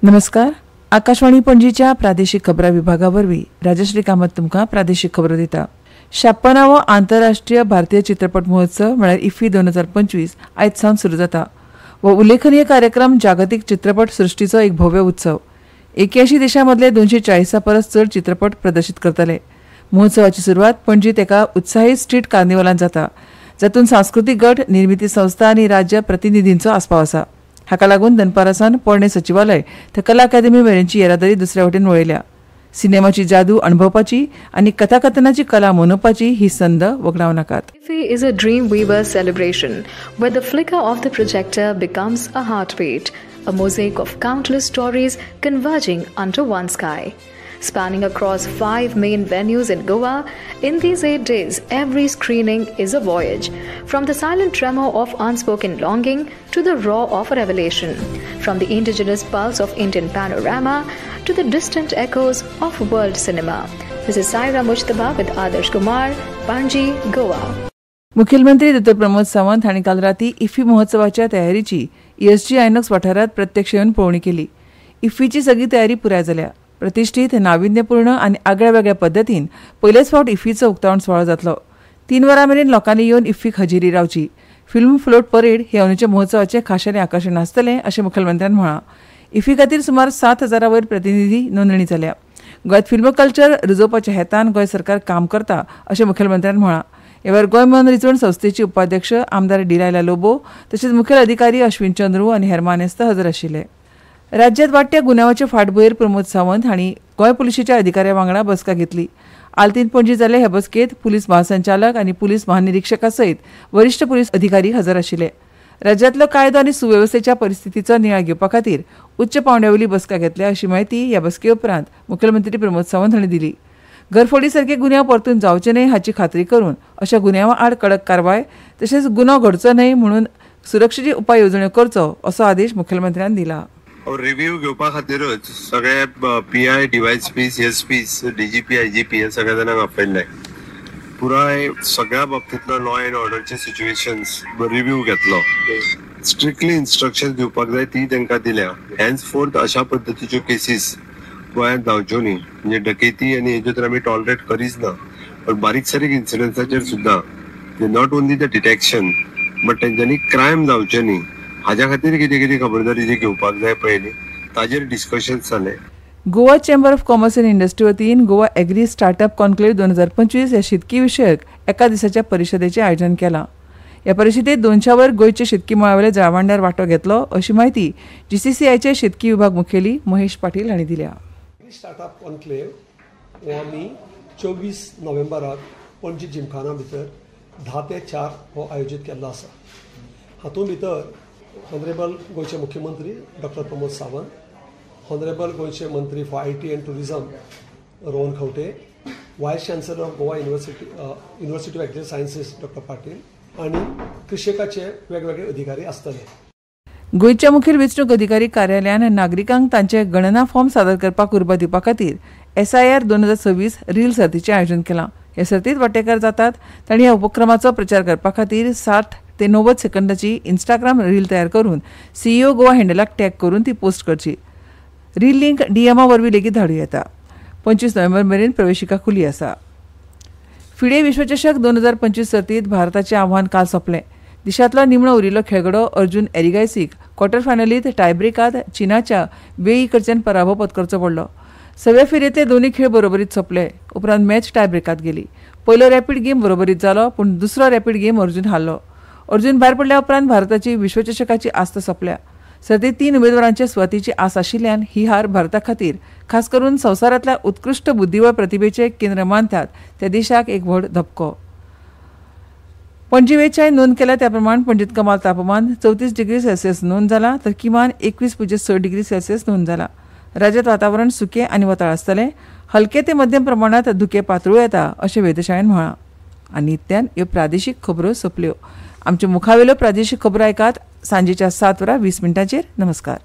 नमस्कार. आकाशवाणी पणजीच्या प्रादेशीक खबरां विभागावरवीं राजश्री कामत तुमकां प्रादेशीक खबरो दिता. 56वो आंतरराष्ट्रीय भारतीय चित्रपट महोत्सव म्हळ्यार इफ्फी 2025 आयज सावन सुरू जाता. हो उल्लेखनीय कार्यक्रम जागतीक चित्रपट सृश्टीचो एक भव्य उत्सव. 81 देशांमदले 240 परस चड चित्रपट प्रदर्शीत करतले. महोत्सवाची सुरवात पणजीत एका उत्साही स्ट्रीट कार्निवलान जाता, जातूंत सांस्कृतीक गट, निर्मिती संस्था आनी राज्य प्रतिनिधींचो आस्पाव आसा. हाका लागून दनपारासान पोरणे सचिवालय ते कला अकादेमी मेरेनची येरादारी दुसऱ्या वटेन वळयल्या. सिनेमाची जादू अणभवपाची आनी कथाकथनाची कला मनोवपाची ही संद वगडाव नाकात. IFFI is a dream weaver celebration where the flicker of the projector becomes a heartbeat, a mosaic of countless stories converging under one sky. Spanning across 5 main venues in Goa, in these 8 days, every screening is a voyage. From the silent tremor of unspoken longing to the roar of a revelation. From the indigenous pulse of Indian panorama to the distant echoes of world cinema. This is Saira Mujtaba with Adarsh Kumar, Panji, Goa. मुखेलमंत्री डॉ. प्रमोद सावंत हांणी काल राती IFFI महोत्सवाच्या तयारीची ESG Inox वाठारांत प्रत्यक्ष येवन पळोवणी केली. इफ्फीची सगळी तयारी पुराय जाल्या. प्रतिश्ठीत, नाविन्यपूर्ण आनी आगळ्या वेगळ्या पद्दतीन पयलेच फावट इफ्फीचो उक्तावण सुवाळो जातलो. 3 वरां मेरेन लोकांनी येवन इफ्फीक हजेरी रावची. फिल्म फ्लोट परेड हे अंदूच्या महोत्सवाचें खाशेलें आकर्शण आसतलें अशें मुखेलमंत्र्यान म्हळां. इफ्फी खातीर सुमार 7,000 वयर प्रतिनिधी नोंदणी जाल्या. गोंयांत फिल्म कल्चर रुजोवपाच्या हेतान गोंय सरकार काम करता अशें मुखेलमंत्र्यान म्हळां. ह्या वेळार गोंय मनरिजवण संस्थेचे उपाध्यक्ष आमदार डिलायला लोबो तशेंच मुखेल अधिकारी अश्विन चंद्रू आनी हेर मानेस्त हजर आशिल्ले. राज्यांत वाडट्या गुन्यांवाचे फाटभुंयेर प्रमोद सावंत हांणी गोंय पुलिशेच्या अधिकाऱ्यां वांगडा बसका घेतली. आल्तीन पणजी जाल्ले हे बसकेंत पुलीस महासंचालक आनी पुलीस महानिरीक्षका सयत वरिश्ठ पुलीस अधिकारी हजर आशिल्ले. राज्यांतलो कायदो आनी सुवेवस्थेच्या परिस्थितीचो नियाळ घेवपा खातीर उच्च पांवड्यावयली बसका घेतल्या अशी माहिती ह्या बसके उपरांत मुखेलमंत्री प्रमोद सावंत हांणी दिली. घरफोडी सारखे गुन्यांव परतून जावचे न्हय हाची खात्री करून अशा गुन्यांवा आड कडक कारवाय तशेंच गुन्हो घडचो न्हय म्हणून सुरक्षेची उपाय येवजण्यो करचो असो आदेश मुखेलमंत्र्यान दिला. रिव्ह्यू घेवपा खातीरच सगळे PI, DYSPs, SPs, DGP, IGP हे सगळ्या जाणांक आपयल्ले. पुराय सगळ्या बाबतींतलो लॉ अँड ऑर्डरचे सिच्युएशन्स रिव्ह्यू घेतलो. स्ट्रिक्टली इन्स्ट्रक्शन दिवपाक जाय ती तांकां दिल्या. हॅन्स फोर्थ अशा पद्दतीच्यो केसीस गोंयांत जावच्यो न्ही. म्हणजे डकेती आनी हेजे तर आमी टॉलरेट करीच ना. पण बारीक सारीक इन्सिडन्साचेर सुद्दां not only the detection but तेंच्यांनी क्रायम जावचे न्ही हाज्या खातीर कितें कितें खबरदारी जी घेवपाक जाय पयली ताजेर डिस्कशन्स जाले. Goa chamber of commerce and industry वतीन गोवा एग्री स्टार्टअप कॉन्क्लेव्ह 2025 ह्या शेतकी विशयक एका दिसाच्या परिशदेचें आयोजन केलां. ह्या परिशदेंत 200 वयर गोंयचे शेतकी मळावेले जळावंड्यार वांटो घेतलो अशी माहिती GCCIचे शेतकी विभाग मुखेली महेश पाटील हांणी दिल्या. स्टार्टअप कॉन्क्लेव्ह हो आमी 24 नोव्हेंबराक पणजी जिमखाना भितर 10 ते 4 हो आयोजीत केल्लो आसा. हातूंत भितर ऑनरेबल गोयचे मुख्यमंत्री डॉ. प्रमोद सावंत, ऑनरेबल गोयचे मंत्री for IT and tourism Rohan Khaunte, vice chancellor of Goa university of agri sciences डॉ. पाटील आणि कृषकाचे वेगवेगळे अधिकारी आसतले. गोंयच्या मुखेल वेंचणूक अधिकारी कार्यालयान नागरिकांक तांचे गणना फॉर्म सादर करपाक उर्बा दिवपा खातीर SIR 2026 रील सर्तीचें आयोजन केलां. ह्या सर्तींत वांटेकार जातात तांणी ह्या उपक्रमाचो प्रचार करपा खातीर 60 ते 90 सेकंदाची इंस्टाग्राम रील तयार करून CEO गोवा हँडलाक टॅग करून ती पोस्ट करची. रील लिंक DM वरवीं लेगीत धाडूं येता. 25 नोव्हेंबर मेरेन प्रवेशिका खुली आसा. फिडे विश्वचषक 2025 सर्तींत भारताचें आव्हान काल सोंपलें. देशांतलो निमणो उरिल्लो खेळगडो अर्जुन एरिगायसीक क्वॉर्टर फायनलींत टायब्रेकांत चीनाच्या वेई कडच्यान पराभव पत्करचो पडलो. 6व्या फेरयेंतले दोनूय खेळ बरोबरीत सोंपले. उपरांत मॅच टायब्रेकांत गेली. पयलो रॅपीड गेम बरोबरीत जालो पूण दुसरो रॅपीड गेम अर्जुन हारलो. अर्जुन भायर पडल्या उपरांत भारताची विश्वचषकाची आस्त सोंपल्या. सर्तींत 3 उमेदवारांचे सुवातीची आस आशिल्ल्यान ही हार भारता खातीर खास करून संवसारांतल्या उत्कृश्ट बुद्धीबळ प्रतिभेचे केंद्र मानतात त्या देशाक एक व्हड धपको. पणजी वेधशाळेन नोंद केल्या त्या प्रमाण पणजीत कमाल तापमान 34 डिग्री सेल्सियस नोंद जाला तर किमान 21.6 डिग्री सेल्सियस नोंद जाला. राज्यांत वातावरण सुकें आनी वताळ आसतलें. हलके ते मध्यम प्रमाणांत धुके पातळू येता अशें वेधशाळेन म्हळां. आनी इतल्यान ह्यो प्रादेशीक खबरो सोंपल्यो. आमच्यो मुखावेल्यो प्रादेशीक खबरो आयकात सांजेच्या 7:20 नमस्कार.